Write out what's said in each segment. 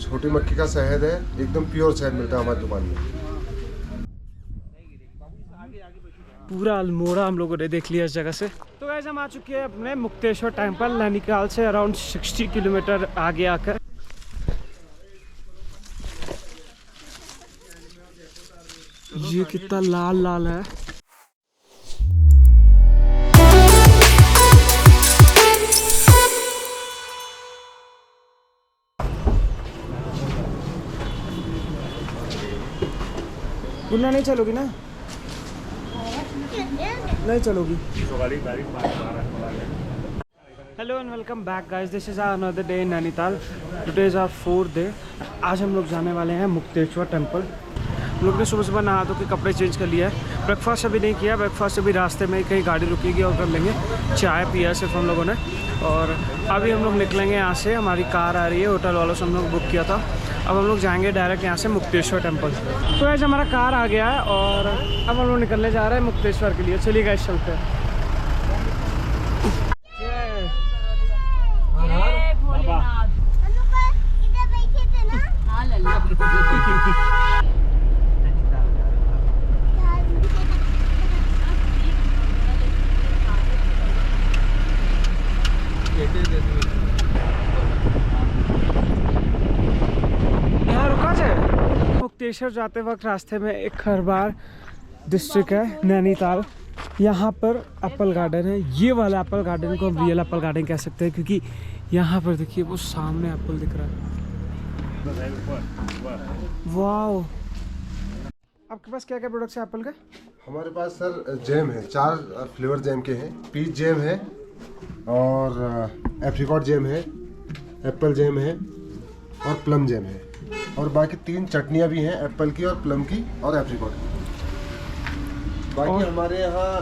छोटी मक्खी का शहद है, एकदम प्योर शहद मिलता है हमारी दुकान में। पूरा अल्मोड़ा हम लोगों ने देख लिया इस जगह से। तो गाइस हम आ चुके हैं अपने मुक्तेश्वर टेम्पल, नैनीताल से अराउंड 60 किलोमीटर आगे आकर। ये कितना लाल लाल है। गुन्ना नहीं चलोगी ना? नहीं चलोगी। Hello and welcome back guys, this is another day in Nainital. Today is our 4th day. आज हम लोग जाने वाले हैं मुक्तेश्वर टेम्पल। हम लोग ने सुबह सुबह नहा धो के कपड़े चेंज कर लिया है। ब्रेकफास्ट अभी नहीं किया, ब्रेकफास्ट अभी रास्ते में कहीं गाड़ी रुकेगी और कर लेंगे। चाय पिया सिर्फ हम लोगों ने, और अभी हम लोग निकलेंगे यहाँ से। हमारी कार आ रही है, होटल वालों से हम लोग बुक किया था। अब हम लोग जाएंगे डायरेक्ट यहाँ से मुक्तेश्वर टेम्पल। तो आज हमारा कार आ गया है और अब हम लोग निकलने जा रहे हैं मुक्तेश्वर के लिए। चलिए गाइस चलते हैं। मुक्तेश्वर जाते वक्त रास्ते में एक खरबार डिस्ट्रिक्ट है नैनीताल। यहाँ पर एप्पल गार्डन है। ये वाला एप्पल गार्डन को हम रियल एप्पल गार्डन कह सकते हैं, क्योंकि यहाँ पर देखिए वो सामने एप्पल दिख रहा है। वाओ, आपके पास क्या क्या प्रोडक्ट्स है एप्पल का? हमारे पास सर जैम है, 4 फ्लेवर जैम के हैं। पीच जैम है और एप्रिकॉट जैम है, एप्पल जैम है और प्लम जैम है, और बाकी 3 चटनियाँ भी हैं, एप्पल की और प्लम की और एप्रिकॉट की। बाकी हमारे यहाँ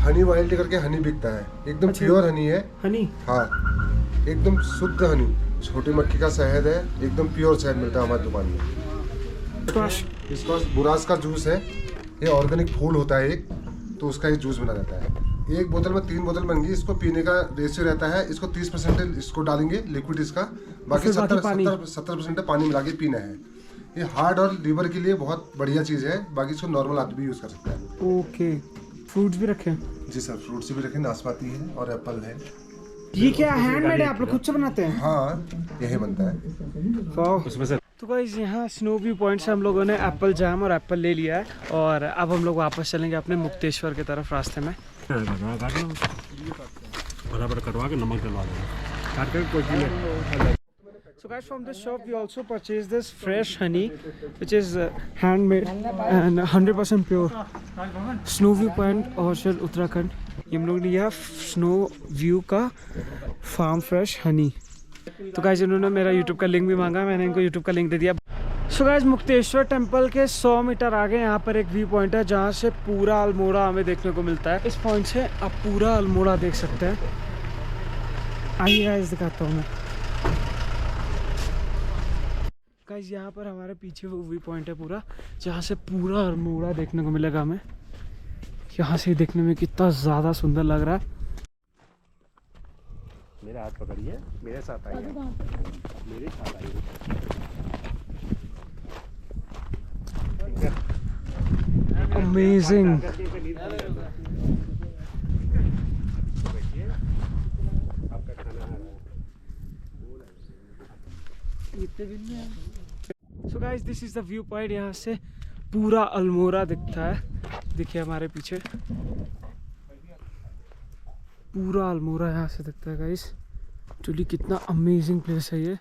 हनी वाइल्ड करके हनी बिकता है, एकदम प्योर हनी है। हनी? हाँ, एकदम शुद्ध हनी, छोटी मक्खी का शहद है, एकदम प्योर शहद मिलता है हमारी दुकान में। इसका बुरास का जूस है, ये ऑर्गेनिक फूल होता है एक, तो उसका ये जूस बना जाता है। एक बोतल में 3 बोतल बन गई। इसको पीने का रेशियो रहता है, इसको 30% इसको डालेंगे लिक्विड इसका, बाकी 70% पानी मिला के पीना है। ये हार्ट और लीवर के लिए बहुत बढ़िया चीज़ है। बाकी इसको नॉर्मल आदमी भी यूज़ कर सकता है। ओके, फ्रूट्स भी रखे? जी सर, फ्रूट्स भी रखे, नाशपाती है और एप्पल है। ये क्या हैंडमेड है, आप लोग खुद से बनाते हैं? हाँ, यही बनता है उसमें से। तो गाइस यहाँ स्नो व्यू पॉइंट से हम लोगों ने एप्पल जैम और एप्पल ले लिया है, और अब हम लोग वापस चलेंगे अपने मुक्तेश्वर की तरफ रास्ते में। बराबर कटवा के नमक डलवा देना, काट कर कोई। So guys, from this shop we also purchased this fresh honey, which is handmade and 100% pure. Snow View Point, Orchard, Uttarakhand. ये हम लोग ने लिया स्नो व्यू का फार्म फ्रेश हनी। तो गाइस इन्होंने मेरा YouTube का लिंक भी मांगा, मैंने इनको YouTube का लिंक दे दिया। सो गाइस मुक्तेश्वर टेम्पल के 100 मीटर आगे यहाँ पर एक व्यू पॉइंट है, जहाँ से पूरा अल्मोड़ा हमें देखने को मिलता है। इस पॉइंट से आप पूरा अल्मोड़ा देख सकते हैं। आइए गाइस दिखाता हूँ मैं। गाइस यहाँ पर हमारे पीछे वो व्यू पॉइंट है पूरा, जहाँ से पूरा अल्मोड़ा देखने को मिलेगा हमें। यहाँ से देखने में कितना ज़्यादा सुंदर लग रहा है। मेरा हाथ पकड़िए, मेरे साथ आइए, मेरे साथ आइए। Amazing. So guys this is the view point. यहाँ से पूरा अल्मोड़ा दिखता है। देखिए हमारे पीछे पूरा अल्मोड़ा यहाँ से दिखता है गाइस। एक्चुअली कितना अमेजिंग प्लेस है ये।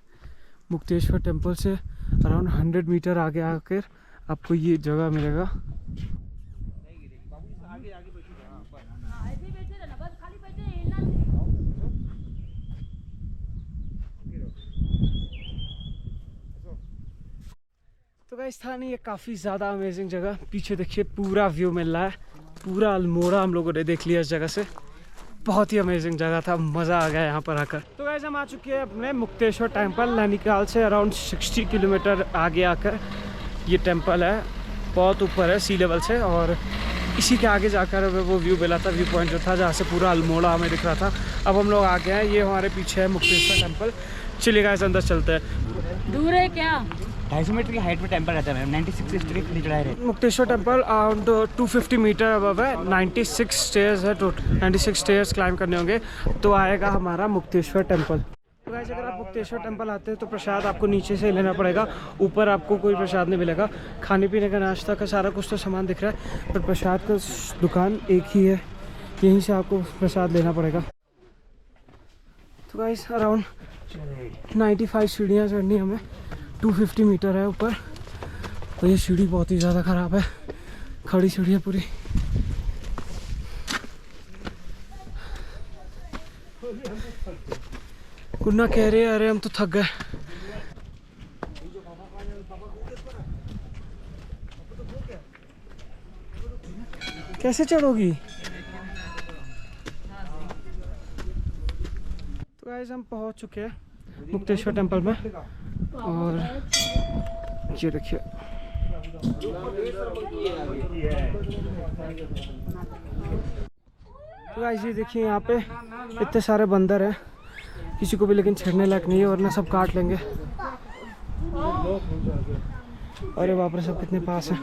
मुक्तेश्वर टेम्पल से अराउंड 100 मीटर आगे आकर आपको ये जगह मिलेगा। तो गाइस था नहीं ये काफ़ी ज़्यादा अमेजिंग जगह। पीछे देखिए पूरा व्यू मिल रहा है, पूरा अल्मोड़ा हम लोगों ने देख लिया इस जगह से। बहुत ही अमेजिंग जगह था, मज़ा आ गया यहाँ पर आकर। तो गाइस हम आ चुके हैं अपने मुक्तेश्वर टेम्पल, नैनीताल से अराउंड 60 किलोमीटर आगे आकर ये टेम्पल है। बहुत ऊपर है सी लेवल से, और इसी के आगे जाकर हमें वो व्यू मिला था, व्यू पॉइंट जो था जहाँ से पूरा अल्मोड़ा हमें दिख रहा था। अब हम लोग आ गए हैं, ये हमारे पीछे है मुक्तेश्वर टेम्पल। चलिए गाइस अंदर चलते हैं। दूर है क्या? 250 मीटर की हाइट पे टेंपल रहता है मैम। 96 स्टेप की चढ़ाई रहती है। Mukteshwar temple around 250 meter above है। 96 स्टेयर्स है, 96 स्टेयर्स क्लाइम करने होंगे तो आएगा हमारा मुक्तेश्वर टेम्पल। तो गाइस अगर आप मुक्तेश्वर टेम्पल आते हैं तो प्रसाद आपको नीचे से लेना पड़ेगा, ऊपर आपको कोई प्रसाद नहीं मिलेगा। खाने पीने का, नाश्ता का सारा कुछ तो सामान दिख रहा है, पर प्रसाद का दुकान एक ही है, यहीं से आपको प्रसाद लेना पड़ेगा। तो गाइस अराउंड 95 सीढ़ियाँ चढ़नी हमें, 250 मीटर है ऊपर। और ये सीढ़ी बहुत ही ज़्यादा ख़राब है, खड़ी सीढ़ी है पूरी। कुन्ना कह रहे हैं अरे हम तो थक गए। कैसे चढ़ोगी? तो गाइस हम पहुंच चुके हैं मुक्तेश्वर टेम्पल में और ये देखिए तो गाइस ये देखिए यहाँ पे इतने सारे बंदर हैं, किसी को भी लेकिन छेड़ने लायक नहीं है वरना सब काट लेंगे। अरे बाप रे, सब कितने पास हैं।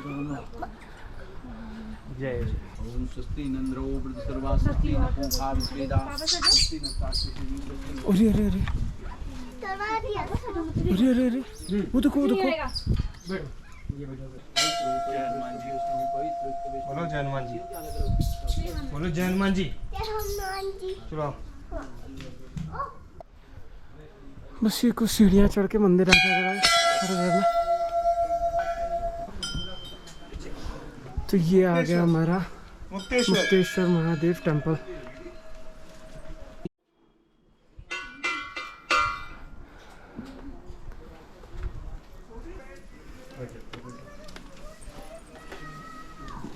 अरे अरे अरे अरे अरे अरे वो देखो वो देखो। बोलो जय हनुमान जी, बोलो जय हनुमान जी। चलो बस ये कुछ सीढ़ियाँ चढ़ के मंदिर आ जाएगा। तो ये आ गया हमारा मुक्तेश्वर महादेव टेम्पल।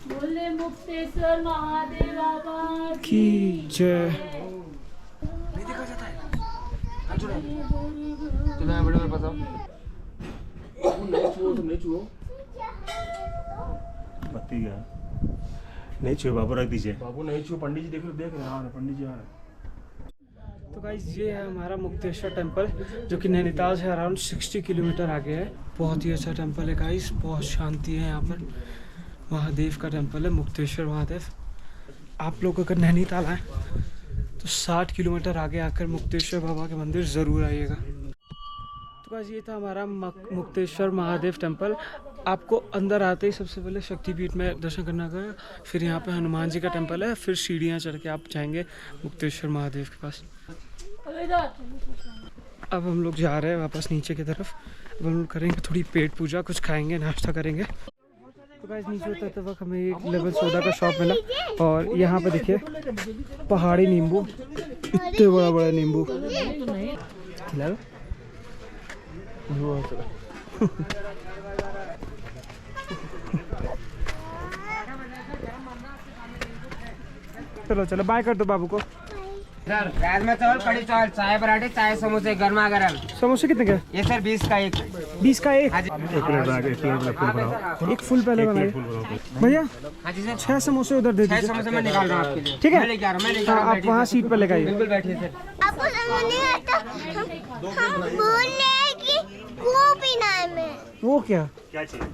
बोले मुक्तेश्वर महादेव बाबा की जय। बत्ती गया नहीं छुए बाबू, रख दीजिए। बाबू नहीं छू, पंडित जी देखो, देख रहे हैं पंडित जी आ रहे। तो गाइस ये है हमारा मुक्तेश्वर टेम्पल जो कि नैनीताल से अराउंड 60 किलोमीटर आगे है। बहुत ही अच्छा टेम्पल है गाइस, बहुत शांति है यहाँ पर। महादेव का टेम्पल है, मुक्तेश्वर महादेव। आप लोग अगर नैनीताल आए तो 60 किलोमीटर आगे आकर मुक्तेश्वर बाबा के मंदिर ज़रूर आइएगा। तो गाइस ये था हमारा मुक्तेश्वर महादेव टेम्पल। आपको अंदर आते ही सबसे पहले शक्तिपीठ में दर्शन करना होगा, फिर यहाँ पे हनुमान जी का टेम्पल है, फिर सीढ़ियाँ चढ़ के आप जाएंगे मुक्तेश्वर महादेव के पास। अब हम लोग जा रहे हैं वापस नीचे की तरफ। अब हम लोग करेंगे थोड़ी पेट पूजा, कुछ खाएंगे, नाश्ता करेंगे। तो गाइस नीचे उतरते वक्त हमें एक लेवल सोडा का शॉप मिला और यहाँ पे देखिए पहाड़ी नींबू, इतने बड़ा बड़ा नींबू खिला लो। चलो चलो बाय कर दो बाबू को। सर राजमा चावल, कड़ी चावल, चाय पराठे, चाय समोसे गर्मा गर्म। समोसे कितने के? ये सर 20 का एक। 20 का एक? एक प्लेट बना के, एक प्लेट फुल बनाओ। एक फुल पहले बनाइए भैया। हाँ जी सर, 6 समोसे उधर दे 6 दीजिए। समोसे मैं निकाल रहा हूँ आपके लिए। ठीक है, मैं लेके आ रहा हूँ, मैं लेके आ रहा हूँ, आप बैठिए वहाँ सर। सीट पर लेकर आइए। बिल्कुल बैठिए सर। आपको समझ नहीं आता, हम बोले कि वो पीना है मैं, वो क्या? क्या चाहिए?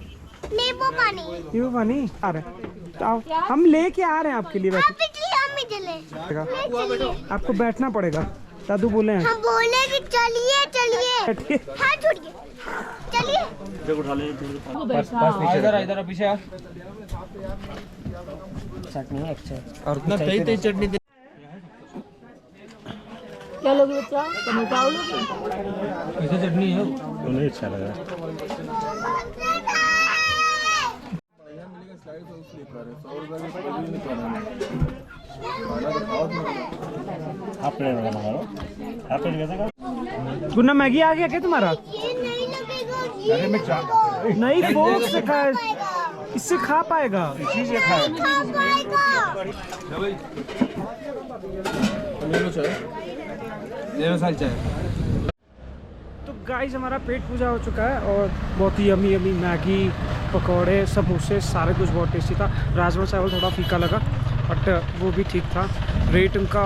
नींबू पानी। ये पानी आ रहा है तो हम लेके आ रहे हैं आपके लिए। आप इसलिए हम ही चले। आपको बैठना पड़ेगा, दादू बोले हैं। हम बोले कि चलिए चलिए। बैठिए। हाथ छोड़िए, चलिए। जब उठा ले इधर इधर पीछे आ। चटनी है अच्छा, और इतना तेज तेज चटनी दे। क्या लोगे बच्चा? टमाटर लोगे? ऐसा चटनी है तो नहीं अच्छा लग रहा। हाफ प्लेट बनाना है, हाफ प्लेट कैसे का? गुन्ना मैगी आ गया क्या तुम्हारा? ये नहीं लगेगा, ये नहीं फोक से खा, इससे खा पाएगा। खा पाएगा। तो गाइस हमारा पेट पूजा हो चुका है और बहुत ही यमी यमी मैगी, पकौड़े, समोसे, सारे कुछ बहुत टेस्टी था। राजमा चावल थोड़ा फीका लगा बट वो भी ठीक था। रेट उनका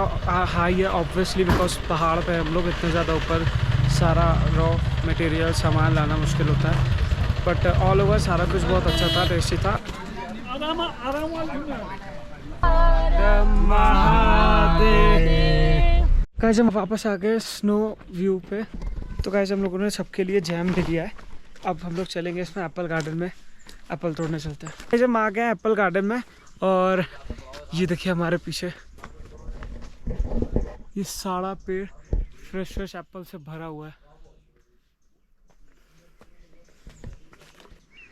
हाई है ऑब्वियसली, बिकॉज पहाड़ पे हम लोग इतने ज़्यादा ऊपर सारा रॉ मटेरियल सामान लाना मुश्किल होता है, बट ऑल ओवर सारा कुछ बहुत अच्छा था, टेस्टी था। गाइस हम वापस आ गए स्नो व्यू पे। तो गाइस हम लोगों ने सबके लिए जैम ले लिया है। अब हम लोग चलेंगे इसमें एप्पल गार्डन में, एप्पल तोड़ने चलते हैं। गाइस हम आ गए हैं एप्पल गार्डन में और ये देखिए हमारे पीछे ये सारा पेड़ फ्रेश एप्पल से भरा हुआ है।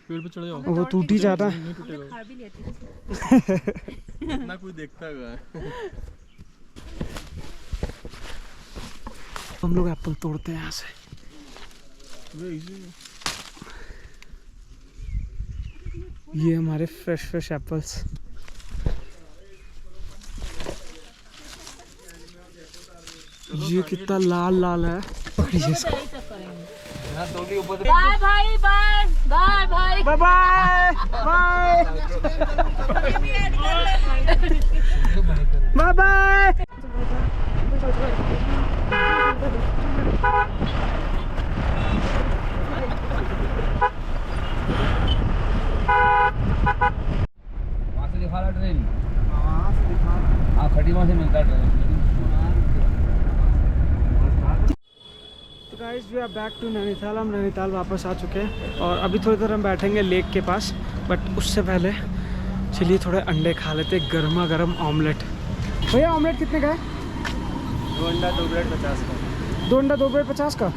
पेड़ पे चढ़े जाओ, वो टूट ही जाता है। नहीं टूटेगा ना, कोई देखता है। हम लोग एप्पल तोड़ते हैं यहाँ से। ये हमारे फ्रेश एप्पल्स। ये कितना लाल लाल है। पकड़िए इसको। बाय भाई, बाय बाय भाई, बाय बाय बाय बाय। वहाँ से दिखा रहा ट्रेन, हाँ खड़ी वहाँ से मिलता है ट्रेन। तो guys we are back to Nainital. हम नैनीताल वापस आ चुके हैं और अभी थोड़ी देर हम बैठेंगे लेक के पास, बट उससे पहले चलिए थोड़े अंडे खा लेते। गर्मा गर्म ऑमलेट। भैया ऑमलेट कितने का है? 2 अंडा 2 ब्रेड 50 का। 2 अंडा 2 ब्रेड 50 का।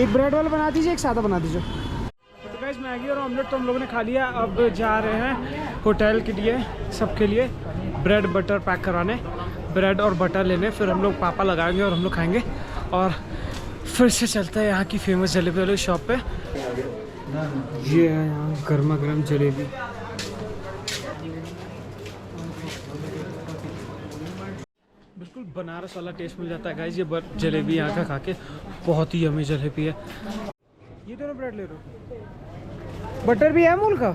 एक ब्रेड वाला बना दीजिए, एक सादा बना दीजिए। तो गाइस मैगी और ऑमलेट तो हम लोगों ने खा लिया। अब जा रहे हैं होटल के लिए, सबके लिए ब्रेड बटर पैक कराने, ब्रेड और बटर लेने। फिर हम लोग पापा लगाएंगे और हम लोग खाएंगे और फिर से चलता है यहाँ की फेमस जलेबी वाली शॉप पे। ये है यहाँ गर्मा गर्म जलेबी। बिल्कुल बनारस वाला टेस्ट मिल जाता है गाइस। ये जलेबी यहाँ का खा के बहुत ही यमी जलेबी है। ये दोनों ब्रेड ले रहे हो? बटर भी है अमूल का?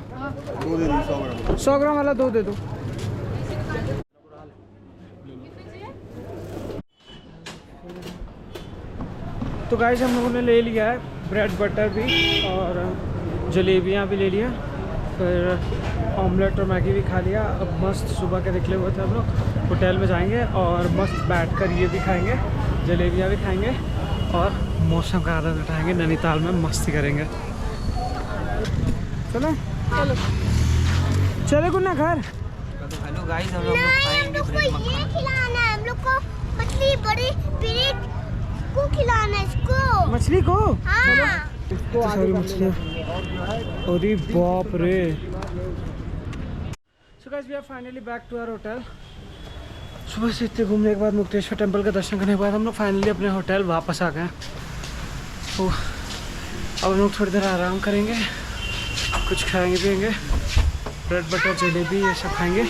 2 दे दो 100 ग्राम। 100 ग्राम वाला 2 दे दो। तो गाइस हम लोगों ने ले लिया है ब्रेड बटर भी और जलेबियाँ भी ले लिया, फिर ऑमलेट और मैगी भी खा लिया। अब मस्त सुबह के निकले हुए थे हम लोग, होटल में जाएंगे और मस्त बैठकर ये भी खाएंगे, जलेबियाँ भी खाएंगे और मौसम का आनंद उठाएंगे। नैनीताल में मस्ती करेंगे। चलो चले गुन्ना घर। हेलो गाइस, हम लोग नहीं, हम लोग को ये खिलाना है, हम लोग को मछली बड़ी पीरियड को खिलाना है इसको। मछली को? हाँ। इसको सारी मछलियाँ। अरे बाप रे। So guys, we are finally back to our hotel. सुबह से इतने घूमने के बाद, मुक्तेश्वर टेम्पल का दर्शन करने के बाद हम लोग फाइनली अपने होटल वापस आ गए। तो अब हम लोग थोड़ी देर आराम करेंगे, कुछ खाएंगे पिएंगे, ब्रेड बटर जलेबी ये सब खाएंगे